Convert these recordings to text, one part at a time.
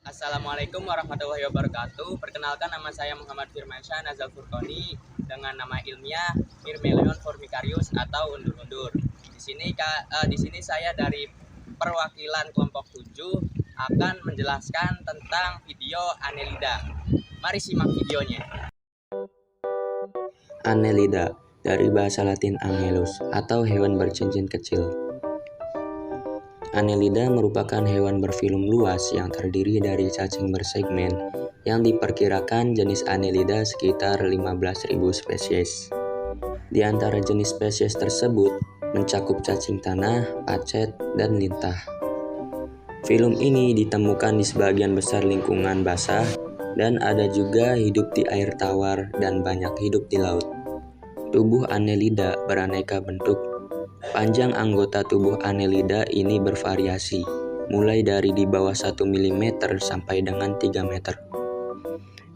Assalamualaikum warahmatullahi wabarakatuh. Perkenalkan, nama saya Muhammad Firmansyah Nazal Furqoni dengan nama ilmiah Myrmeleon formicarius atau undur-undur. Di sini saya dari perwakilan kelompok 7 akan menjelaskan tentang video Annelida. Mari simak videonya. Annelida dari bahasa Latin Angelus atau hewan bercincin kecil. Annelida merupakan hewan berfilum luas yang terdiri dari cacing bersegmen yang diperkirakan jenis Annelida sekitar 15.000 spesies. Di antara jenis spesies tersebut mencakup cacing tanah, pacet, dan lintah. Filum ini ditemukan di sebagian besar lingkungan basah dan ada juga hidup di air tawar dan banyak hidup di laut. Tubuh Annelida beraneka bentuk. Panjang anggota tubuh Annelida ini bervariasi, mulai dari di bawah 1 mm sampai dengan 3 meter.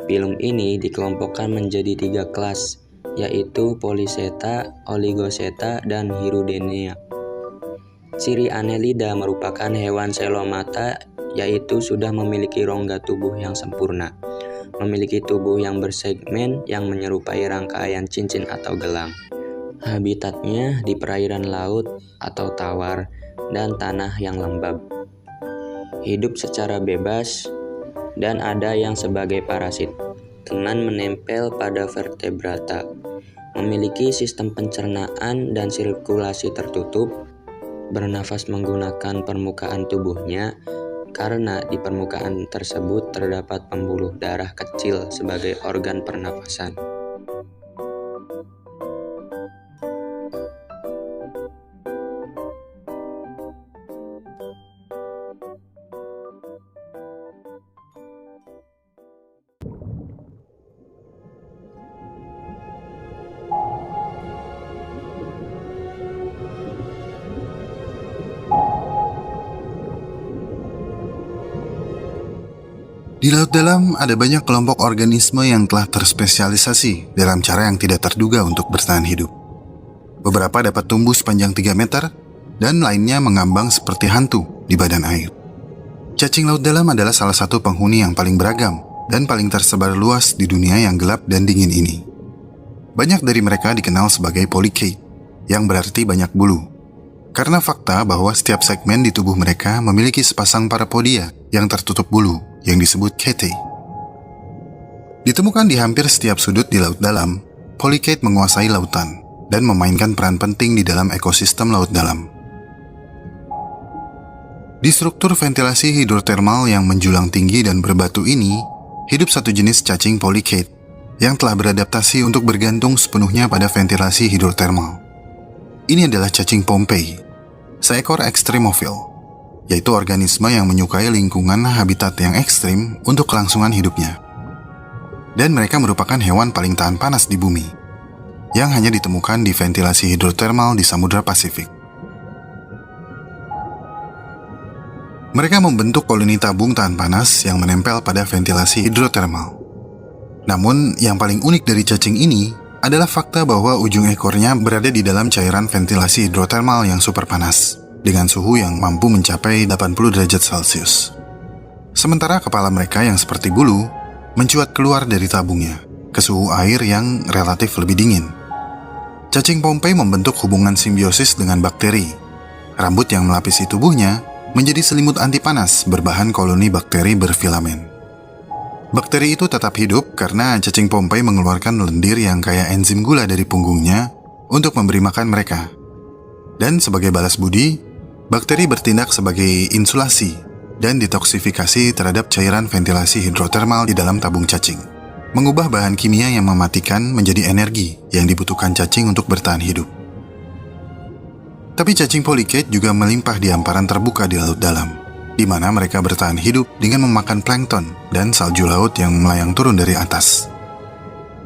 Filum ini dikelompokkan menjadi 3 kelas, yaitu Polychaeta, Oligoceta, dan Hirudinea. Ciri Annelida merupakan hewan selomata, yaitu sudah memiliki rongga tubuh yang sempurna, memiliki tubuh yang bersegmen yang menyerupai rangkaian cincin atau gelang. Habitatnya di perairan laut atau tawar dan tanah yang lembab. Hidup secara bebas dan ada yang sebagai parasit dengan menempel pada vertebrata. Memiliki sistem pencernaan dan sirkulasi tertutup, bernafas menggunakan permukaan tubuhnya karena di permukaan tersebut terdapat pembuluh darah kecil sebagai organ pernafasan. Di laut dalam ada banyak kelompok organisme yang telah terspesialisasi dalam cara yang tidak terduga untuk bertahan hidup. Beberapa dapat tumbuh sepanjang 3 meter dan lainnya mengambang seperti hantu di badan air. Cacing laut dalam adalah salah satu penghuni yang paling beragam dan paling tersebar luas di dunia yang gelap dan dingin ini. Banyak dari mereka dikenal sebagai polychaete, yang berarti banyak bulu, karena fakta bahwa setiap segmen di tubuh mereka memiliki sepasang parapodia yang tertutup bulu yang disebut chaetae. Ditemukan di hampir setiap sudut di laut dalam, polychaete menguasai lautan dan memainkan peran penting di dalam ekosistem laut dalam. Di struktur ventilasi hidrotermal yang menjulang tinggi dan berbatu ini, hidup satu jenis cacing polychaete yang telah beradaptasi untuk bergantung sepenuhnya pada ventilasi hidrotermal. Ini adalah cacing Pompei, seekor ekstremofil, yaitu organisme yang menyukai lingkungan habitat yang ekstrim untuk kelangsungan hidupnya. Dan mereka merupakan hewan paling tahan panas di bumi, yang hanya ditemukan di ventilasi hidrotermal di Samudra Pasifik. Mereka membentuk koloni tabung tahan panas yang menempel pada ventilasi hidrotermal. Namun, yang paling unik dari cacing ini adalah fakta bahwa ujung ekornya berada di dalam cairan ventilasi hidrotermal yang super panas, dengan suhu yang mampu mencapai 80 derajat Celcius. Sementara kepala mereka yang seperti bulu mencuat keluar dari tabungnya ke suhu air yang relatif lebih dingin. Cacing Pompei membentuk hubungan simbiosis dengan bakteri. Rambut yang melapisi tubuhnya menjadi selimut anti panas berbahan koloni bakteri berfilamen. Bakteri itu tetap hidup karena cacing Pompei mengeluarkan lendir yang kaya enzim gula dari punggungnya untuk memberi makan mereka. Dan sebagai balas budi, bakteri bertindak sebagai insulasi dan detoksifikasi terhadap cairan ventilasi hidrotermal di dalam tabung cacing, mengubah bahan kimia yang mematikan menjadi energi yang dibutuhkan cacing untuk bertahan hidup. Tapi cacing polychaete juga melimpah di hamparan terbuka di laut dalam, di mana mereka bertahan hidup dengan memakan plankton dan salju laut yang melayang turun dari atas.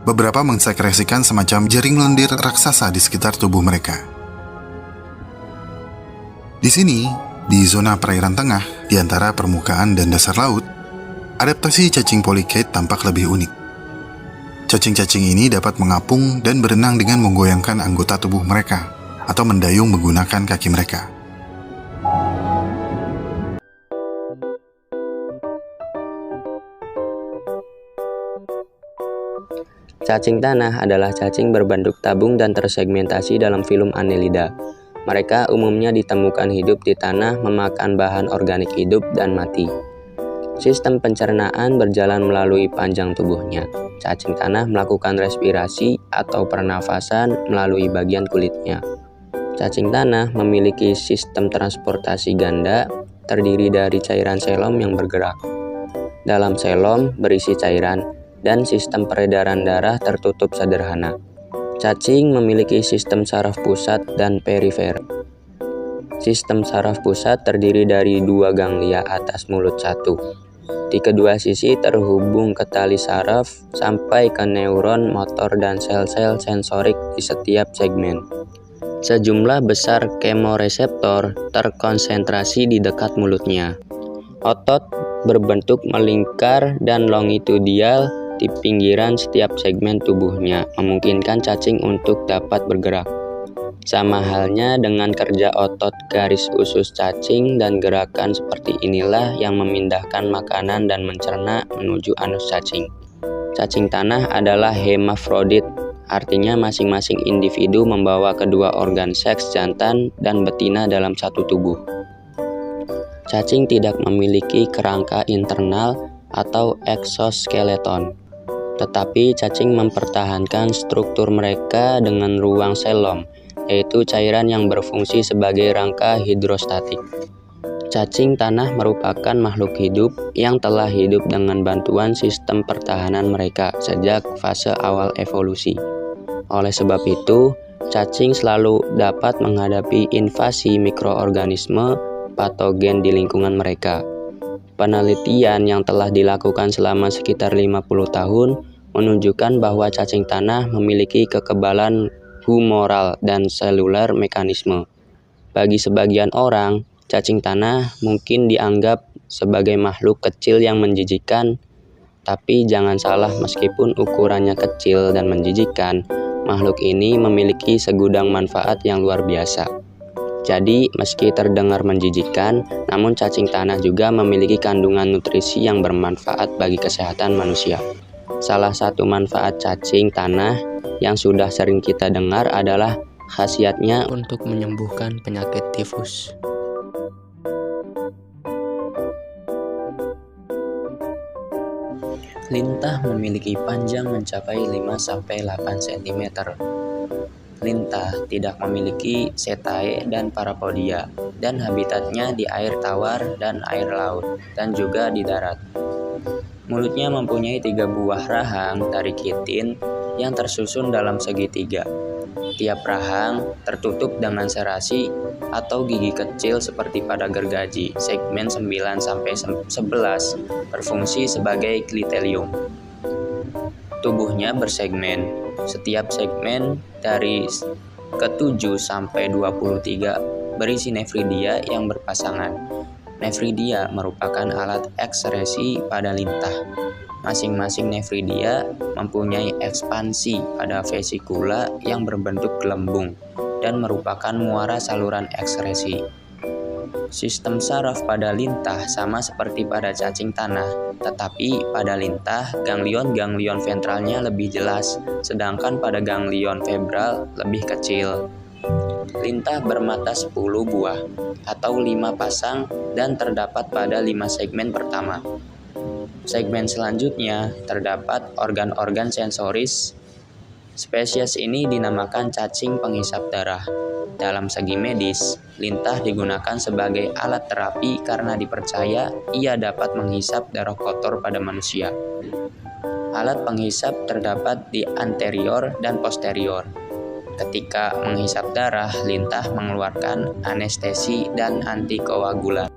Beberapa mensekresikan semacam jaring lendir raksasa di sekitar tubuh mereka. Di sini, di zona perairan tengah, di antara permukaan dan dasar laut, adaptasi cacing polychaete tampak lebih unik. Cacing-cacing ini dapat mengapung dan berenang dengan menggoyangkan anggota tubuh mereka, atau mendayung menggunakan kaki mereka. Cacing tanah adalah cacing berbentuk tabung dan tersegmentasi dalam filum Annelida. Mereka umumnya ditemukan hidup di tanah, memakan bahan organik hidup dan mati. Sistem pencernaan berjalan melalui panjang tubuhnya. Cacing tanah melakukan respirasi atau pernafasan melalui bagian kulitnya. Cacing tanah memiliki sistem transportasi ganda terdiri dari cairan selom yang bergerak. Dalam selom berisi cairan dan sistem peredaran darah tertutup sederhana. Cacing memiliki sistem saraf pusat dan perifer. Sistem saraf pusat terdiri dari 2 ganglia atas mulut satu. Di kedua sisi terhubung ke tali saraf sampai ke neuron motor dan sel-sel sensorik di setiap segmen. Sejumlah besar kemoreseptor terkonsentrasi di dekat mulutnya. Otot berbentuk melingkar dan longitudinal di pinggiran setiap segmen tubuhnya, memungkinkan cacing untuk dapat bergerak. Sama halnya dengan kerja otot garis usus cacing, dan gerakan seperti inilah yang memindahkan makanan dan mencerna menuju anus cacing. Cacing tanah adalah hermafrodit, artinya masing-masing individu membawa kedua organ seks jantan dan betina dalam satu tubuh. Cacing tidak memiliki kerangka internal atau eksoskeleton, tetapi cacing mempertahankan struktur mereka dengan ruang selom, yaitu cairan yang berfungsi sebagai rangka hidrostatik. Cacing tanah merupakan makhluk hidup yang telah hidup dengan bantuan sistem pertahanan mereka sejak fase awal evolusi. Oleh sebab itu, cacing selalu dapat menghadapi invasi mikroorganisme patogen di lingkungan mereka. Penelitian yang telah dilakukan selama sekitar 50 tahun menunjukkan bahwa cacing tanah memiliki kekebalan humoral dan seluler mekanisme. Bagi sebagian orang, cacing tanah mungkin dianggap sebagai makhluk kecil yang menjijikkan, tapi jangan salah, meskipun ukurannya kecil dan menjijikkan, makhluk ini memiliki segudang manfaat yang luar biasa. Jadi, meski terdengar menjijikkan, namun cacing tanah juga memiliki kandungan nutrisi yang bermanfaat bagi kesehatan manusia. Salah satu manfaat cacing tanah yang sudah sering kita dengar adalah khasiatnya untuk menyembuhkan penyakit tifus. Lintah memiliki panjang mencapai 5-8 cm. Lintah tidak memiliki setae dan parapodia, dan habitatnya di air tawar dan air laut, dan juga di darat. Mulutnya mempunyai 3 buah rahang dari kitin yang tersusun dalam segitiga. Tiap rahang tertutup dengan serasi atau gigi kecil seperti pada gergaji. Segmen 9-11 berfungsi sebagai klitelium. Tubuhnya bersegmen. Setiap segmen dari ke-7 sampai 23 berisi nefridia yang berpasangan. Nefridia merupakan alat ekskresi pada lintah. Masing-masing nefridia mempunyai ekspansi pada vesikula yang berbentuk gelembung dan merupakan muara saluran ekskresi. Sistem saraf pada lintah sama seperti pada cacing tanah, tetapi pada lintah ganglion-ganglion ventralnya lebih jelas, sedangkan pada ganglion febral lebih kecil. Lintah bermata 10 buah atau 5 pasang dan terdapat pada 5 segmen pertama. Segmen selanjutnya terdapat organ-organ sensoris. Spesies ini dinamakan cacing penghisap darah. Dalam segi medis, lintah digunakan sebagai alat terapi karena dipercaya ia dapat menghisap darah kotor pada manusia. Alat penghisap terdapat di anterior dan posterior. Ketika menghisap darah, lintah mengeluarkan anestesi dan antikoagulan.